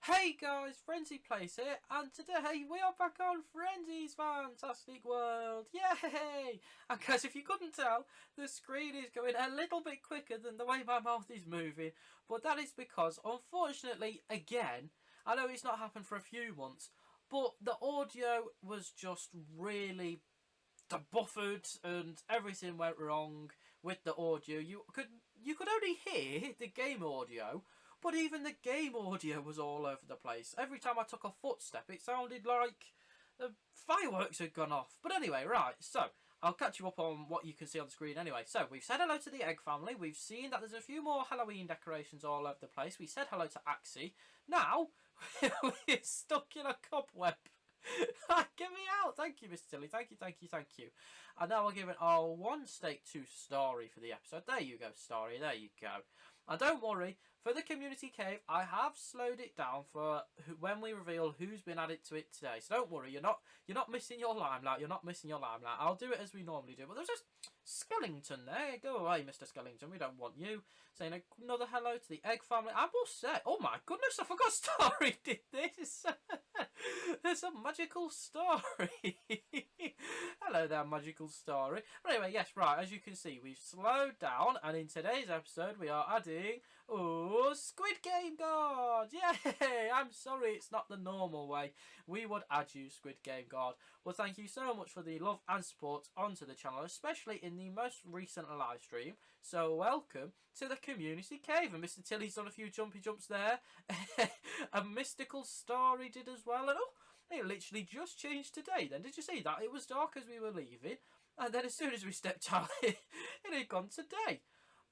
Hey guys, Frenzzy Playzz here, and today we are back on Frenzzy's Fantastic World. Yay! And guys, if you couldn't tell, the screen is going a little bit quicker than the way my mouth is moving, but that is because, unfortunately, again, I know it's not happened for a few months, but the audio was just really buffered and everything went wrong with the audio. You could only hear the game audio, but even the game audio was all over the place. Every time I took a footstep, it sounded like the fireworks had gone off. But anyway, right, so I'll catch you up on what you can see on the screen anyway. So we've said hello to the Egg family. We've seen that there's a few more Halloween decorations all over the place. We said hello to Axie. Now, we're stuck in a cobweb. Get me out! Thank you, Mr. Tilly. Thank you. And now we're giving our 1 steak 2 story for the episode. There you go, story. There you go. And don't worry, for the community cave, I have slowed it down for when we reveal who's been added to it today. So don't worry, you're not missing your limelight. You're not missing your limelight. I'll do it as we normally do. But there's just Skellington there. Go away, Mr. Skellington. We don't want you. Saying another hello to the Egg family. I must say, oh my goodness, I forgot Story did this. There's a magical story. Hello there, magical story. But anyway, yes, right, as you can see, we've slowed down, and in today's episode, we are adding, Squid Game God! Yay! I'm sorry, it's not the normal way we would add you, Squid Game God. Well, thank you so much for the love and support onto the channel, especially in the most recent live stream. So, welcome to the community cave. And Mr. Tilly's done a few jumpy jumps there. A mystical story did as well. And it literally just changed today then. Did you see that? It was dark as we were leaving, and then as soon as we stepped out, it had gone to day.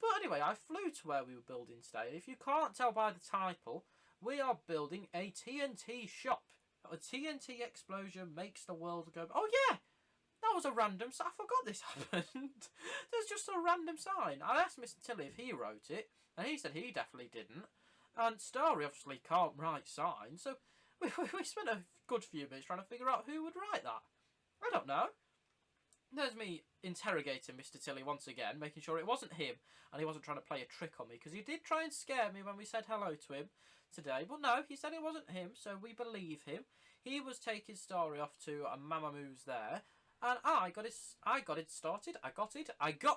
But anyway, I flew to where we were building today. If you can't tell by the title, we are building a TNT shop. A TNT explosion makes the world go... Oh yeah! That was a random... I forgot this happened. There's just a random sign. I asked Mr. Tilly if he wrote it, and he said he definitely didn't. And Starry obviously can't write signs, so we spent a good few minutes trying to figure out who would write that. I don't know. There's me interrogating Mr. Tilly once again, making sure it wasn't him and he wasn't trying to play a trick on me, because he did try and scare me when we said hello to him today. But no, he said it wasn't him, so we believe him. He was taking Starry off to a Mamamoo's there. And I got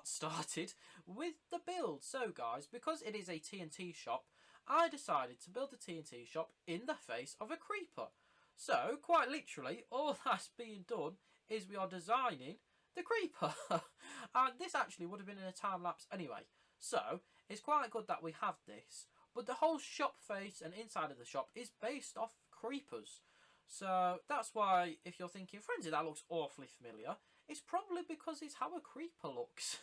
started with the build. So guys, because it is a TNT shop, I decided to build a TNT shop in the face of a creeper. So, quite literally, all that's being done is we are designing the creeper. And this actually would have been in a time lapse anyway. So, it's quite good that we have this. But the whole shop face and inside of the shop is based off creepers. So that's why, if you're thinking, Frenzzy, that looks awfully familiar, it's probably because it's how a creeper looks.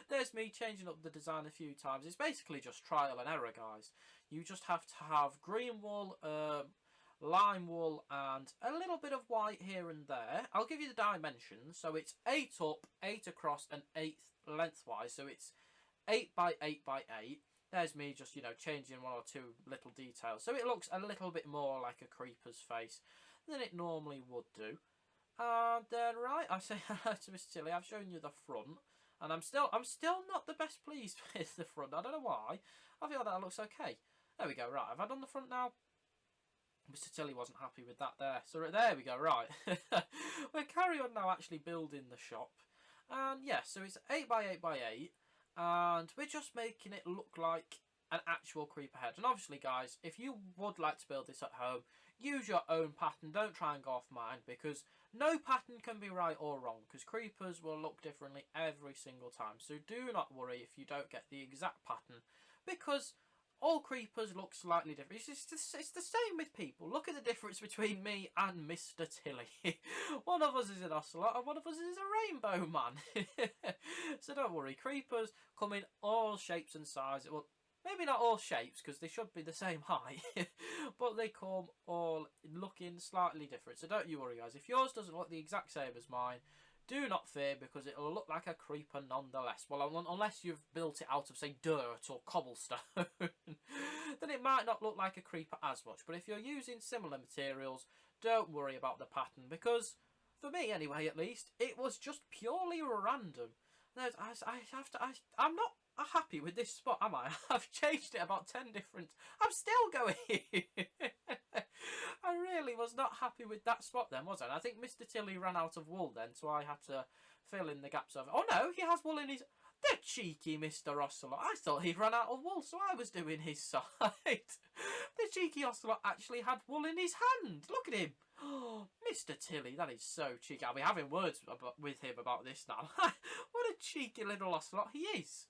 There's me changing up the design a few times. It's basically just trial and error, guys. You just have to have green wool, lime wool, and a little bit of white here and there. I'll give you the dimensions. So it's 8 up, 8 across, and 8 lengthwise. So it's 8 by 8 by 8. There's me just, changing 1 or 2 little details. So it looks a little bit more like a creeper's face than it normally would do. And then, right, I say hello to Mr. Tilly. I've shown you the front. And I'm still not the best pleased with the front. I don't know why. I feel that looks okay. There we go, right. Have I done the front now? Mr. Tilly wasn't happy with that there. So there we go, right. We'll carry on now actually building the shop. And yeah, so it's 8 by 8 by 8. And we're just making it look like an actual creeper head. And obviously, guys, if you would like to build this at home, use your own pattern. Don't try and go off mine, because no pattern can be right or wrong, because creepers will look differently every single time. So do not worry if you don't get the exact pattern, because all creepers look slightly different. It's the same with people. Look at the difference between me and Mr. Tilly. One of us is an ocelot and one of us is a rainbow man. So don't worry. Creepers come in all shapes and sizes. Well, maybe not all shapes, because they should be the same height. But they come all looking slightly different. So don't you worry, guys. If yours doesn't look the exact same as mine, do not fear, because it'll look like a creeper nonetheless. Well, unless you've built it out of, say, dirt or cobblestone, then it might not look like a creeper as much. But if you're using similar materials, don't worry about the pattern, because, for me anyway at least, it was just purely random. I'm happy with this spot, am I? I've changed it about 10 different... I'm still going. I really was not happy with that spot then, was I? And I think Mr. Tilly ran out of wool then, so I had to fill in the gaps of... Oh no, he has wool in his... The cheeky Mr. Ocelot. I thought he'd run out of wool, so I was doing his side. The cheeky Ocelot actually had wool in his hand. Look at him. Oh, Mr. Tilly, that is so cheeky. I'll be having words with him about this now. What a cheeky little Ocelot he is.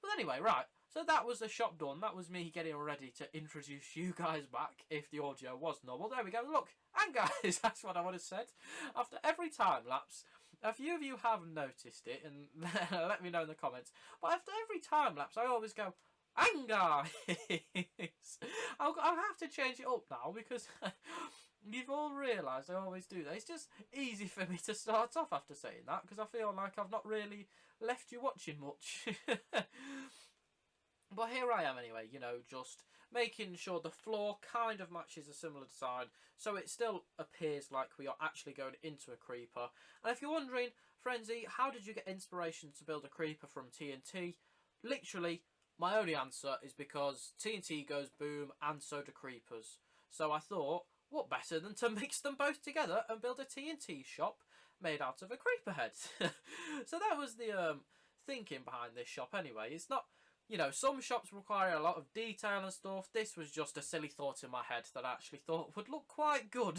But anyway, right. So that was the shop done. That was me getting ready to introduce you guys back if the audio was normal. There we go. Look. And guys, that's what I would have said. After every time lapse, a few of you have noticed it, and let me know in the comments. But after every time lapse, I always go, and guys. I'll have to change it up now because you've all realised I always do that. It's just easy for me to start off after saying that because I feel like I've not really left you watching much. But here I am anyway, you know, just making sure the floor kind of matches a similar design so it still appears like we are actually going into a creeper. And if you're wondering, Frenzzy, how did you get inspiration to build a creeper from TNT? Literally, my only answer is because TNT goes boom and so do creepers. So I thought, what better than to mix them both together and build a TNT shop made out of a creeper head. So that was the thinking behind this shop anyway. It's not... You know, some shops require a lot of detail and stuff. This was just a silly thought in my head that I actually thought would look quite good.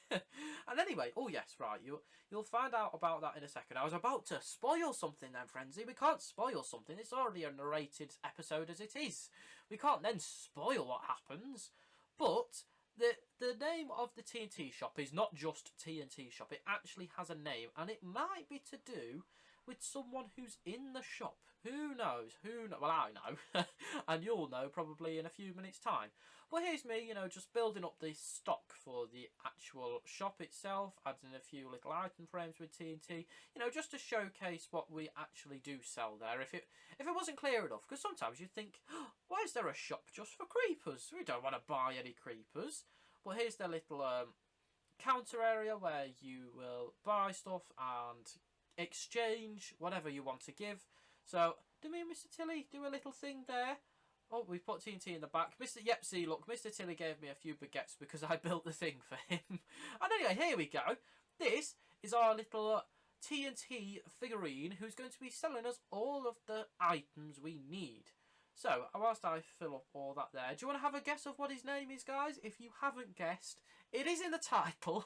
And anyway, oh yes, right, you'll find out about that in a second. I was about to spoil something then, Frenzzy. We can't spoil something. It's already a narrated episode as it is. We can't then spoil what happens. But the name of the TNT shop is not just TNT shop. It actually has a name, and it might be to do with someone who's in the shop. Who knows? Well, I know. And you'll know probably in a few minutes' time. But here's me, you know, just building up the stock for the actual shop itself, adding a few little item frames with TNT, you know, just to showcase what we actually do sell there. If it wasn't clear enough, because sometimes you think, oh, why is there a shop just for creepers? We don't want to buy any creepers. But here's the little counter area where you will buy stuff and exchange whatever you want to give. So, do me and Mr. Tilly do a little thing there? Oh, we've put TNT in the back. Yep, see, look, Mr. Tilly gave me a few baguettes because I built the thing for him. And anyway, here we go. This is our little TNT figurine who's going to be selling us all of the items we need. So, whilst I fill up all that there, do you want to have a guess of what his name is, guys? If you haven't guessed, it is in the title.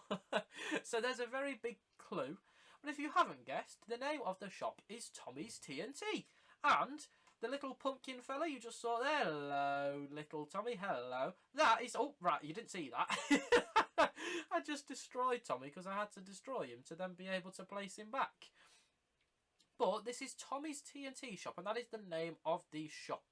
So there's a very big clue. But if you haven't guessed, the name of the shop is Tommy's TNT. And the little pumpkin fella you just saw there, hello, little Tommy, hello. That is, oh, right, you didn't see that. I just destroyed Tommy because I had to destroy him to then be able to place him back. But this is Tommy's TNT shop, and that is the name of the shop.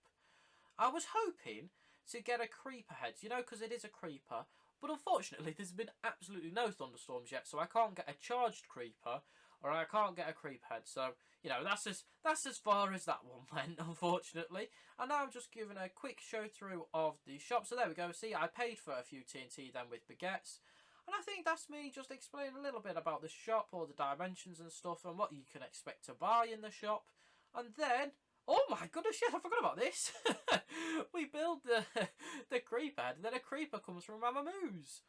I was hoping to get a creeper head, you know, because it is a creeper. But unfortunately, there's been absolutely no thunderstorms yet, so I can't get a charged creeper, or I can't get a creep head. So, you know, that's as far as that one went, unfortunately. And now I'm just giving a quick show through of the shop. So there we go. See, I paid for a few TNT then with baguettes. And I think that's me just explaining a little bit about the shop, all the dimensions and stuff, and what you can expect to buy in the shop. And then... oh my goodness, shit, I forgot about this. We build the creeper head, and then a creeper comes from Mama Moo's.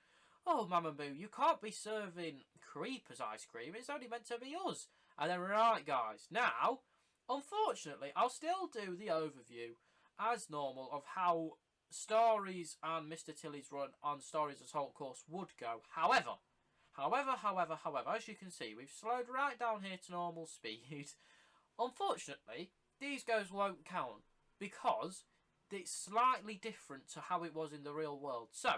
Oh, Mama Moo, you can't be serving creepers ice cream. It's only meant to be us. And then, right, guys, now, unfortunately, I'll still do the overview as normal of how Stories and Mr. Tilly's run on Stories Assault Course would go. However, as you can see, we've slowed right down here to normal speed. Unfortunately, these goes won't count because it's slightly different to how it was in the real world. So,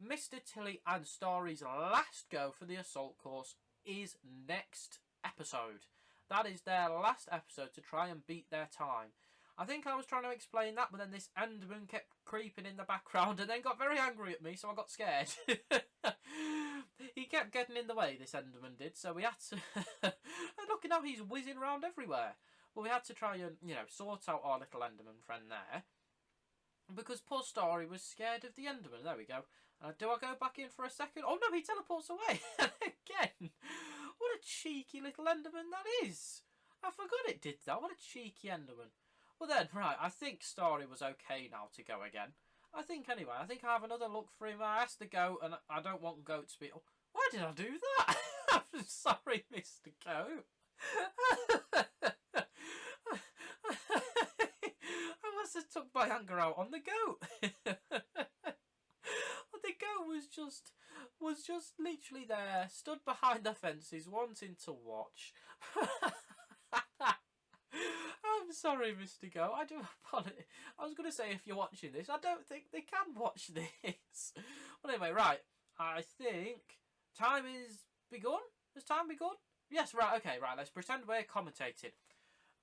Mr. Tilly and Story's last go for the assault course is next episode. That is their last episode to try and beat their time. I think I was trying to explain that, but then this Enderman kept creeping in the background and then got very angry at me, so I got scared. He kept getting in the way, this Enderman did, so we had to... and look, now he's whizzing around everywhere. Well, we had to try and, you know, sort out our little Enderman friend there. Because poor Story was scared of the Enderman. There we go. Do I go back in for a second? Oh, no, he teleports away. Again. What a cheeky little Enderman that is. I forgot it did that. What a cheeky Enderman. But then, right, I think story was okay now to go again. I think anyway. I think I have another look for him. I asked the goat, and I don't want goat to be. Oh, why did I do that? I'm sorry, Mr. Goat. I must have took my anger out on the goat. The goat was just literally there, stood behind the fences, wanting to watch. I'm sorry, Mr. Goat. I do apologize. I was going to say if you're watching this, I don't think they can watch this. But anyway, right. I think time is begun. Has time begun? Yes, right. Okay, right. Let's pretend we're commentating.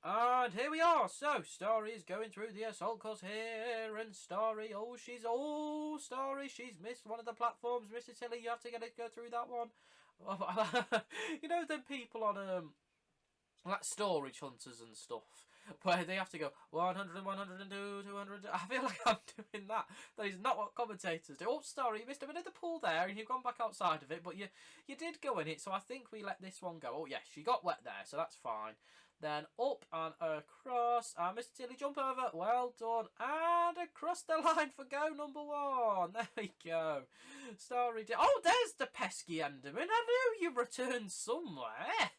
And here we are. So, Story is going through the assault course here, and Story, Story, she's missed one of the platforms. Mr. Tilly, you have to go through that one. You know them people on like storage hunters and stuff, where they have to go 100, 102, 200. I feel like I'm doing that. That is not what commentators do. Oh, Story, you missed a bit of the pool there, and you've gone back outside of it, but you did go in it, so I think we let this one go. Oh, yes, she got wet there, so that's fine. Then up and across, and Mr. Tilly, jump over, well done, and across the line for go number 1. There we go. Story did. Oh, there's the pesky Enderman. I knew you returned somewhere.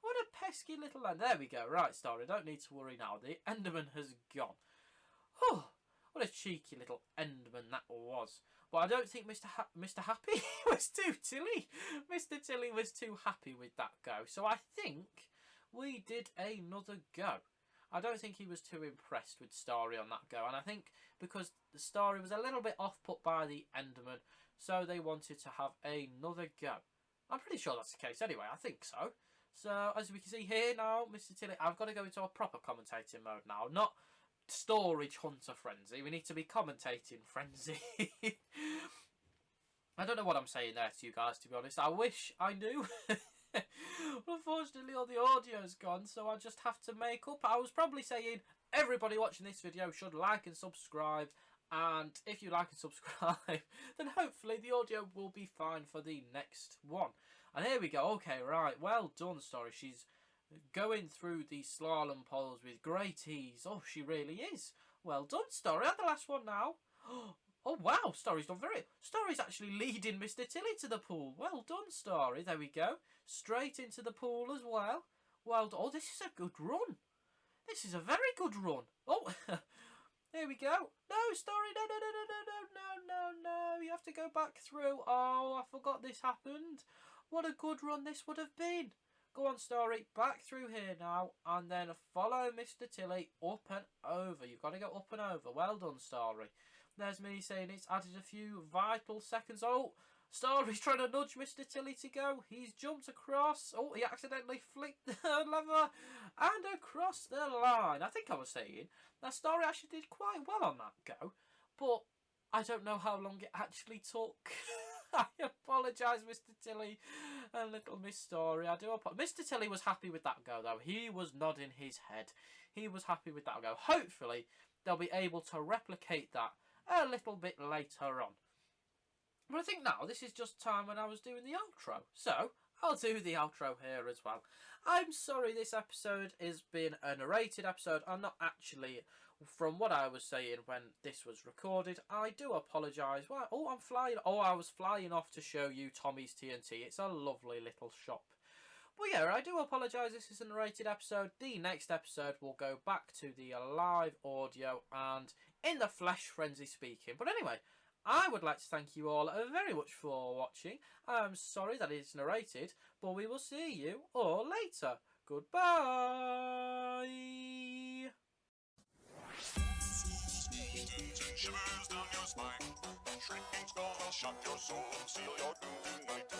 What a pesky little end. There we go. Right, Story, don't need to worry now. The Enderman has gone. Oh, what a cheeky little Enderman that was. But I don't think Mr. Happy was too Tilly. Mr. Tilly was too happy with that go. So I think we did another go. I don't think he was too impressed with Story on that go. And I think because the Story was a little bit off-put by the Enderman, so they wanted to have another go. I'm pretty sure that's the case anyway. I think so. So, as we can see here now, Mr. Tilly, I've got to go into a proper commentating mode now. Not storage hunter frenzy. We need to be commentating frenzy. I don't know what I'm saying there to you guys, to be honest. I wish I knew. Unfortunately, all the audio's gone, so I just have to make up. I was probably saying everybody watching this video should like and subscribe, and if you like and subscribe, then hopefully the audio will be fine for the next one. And here we go. Okay, right. Well done, Story. She's going through the slalom poles with great ease. Oh, she really is. Well done, Story. And the last one now. Oh, wow. Story's done very... Story's actually leading Mr. Tilly to the pool. Well done, Story. There we go. Straight into the pool as well. Well done. Oh, this is a good run. This is a very good run. Oh, there we go. No, Story. No, no, no, no, no, no, no, no, no. You have to go back through. Oh, I forgot this happened. What a good run this would have been. Go on, Story. Back through here now. And then follow Mr. Tilly up and over. You've got to go up and over. Well done, Story. There's me saying it's added a few vital seconds. Oh, Story's trying to nudge Mr. Tilly to go. He's jumped across. Oh, he accidentally flicked the lever. And across the line. I think I was saying that Story actually did quite well on that go. But I don't know how long it actually took. I apologise, Mr. Tilly and little Miss Story. I do apologise. Mr. Tilly was happy with that go, though. He was nodding his head. He was happy with that go. Hopefully, they'll be able to replicate that a little bit later on. But I think now this is just time when I was doing the outro. So, I'll do the outro here as well. I'm sorry this episode has been a narrated episode. I'm not actually... From what I was saying when this was recorded, I do apologise. Well, oh, I'm flying. Oh, I was flying off to show you Tommy's TNT. It's a lovely little shop. But yeah, I do apologise. This is a narrated episode. The next episode will go back to the live audio and in the flesh Frenzzy speaking. But anyway, I would like to thank you all very much for watching. I'm sorry that it's narrated, but we will see you all later. Goodbye. Shivers down your spine. Shrinking's gonna shock your soul and seal your doom tonight.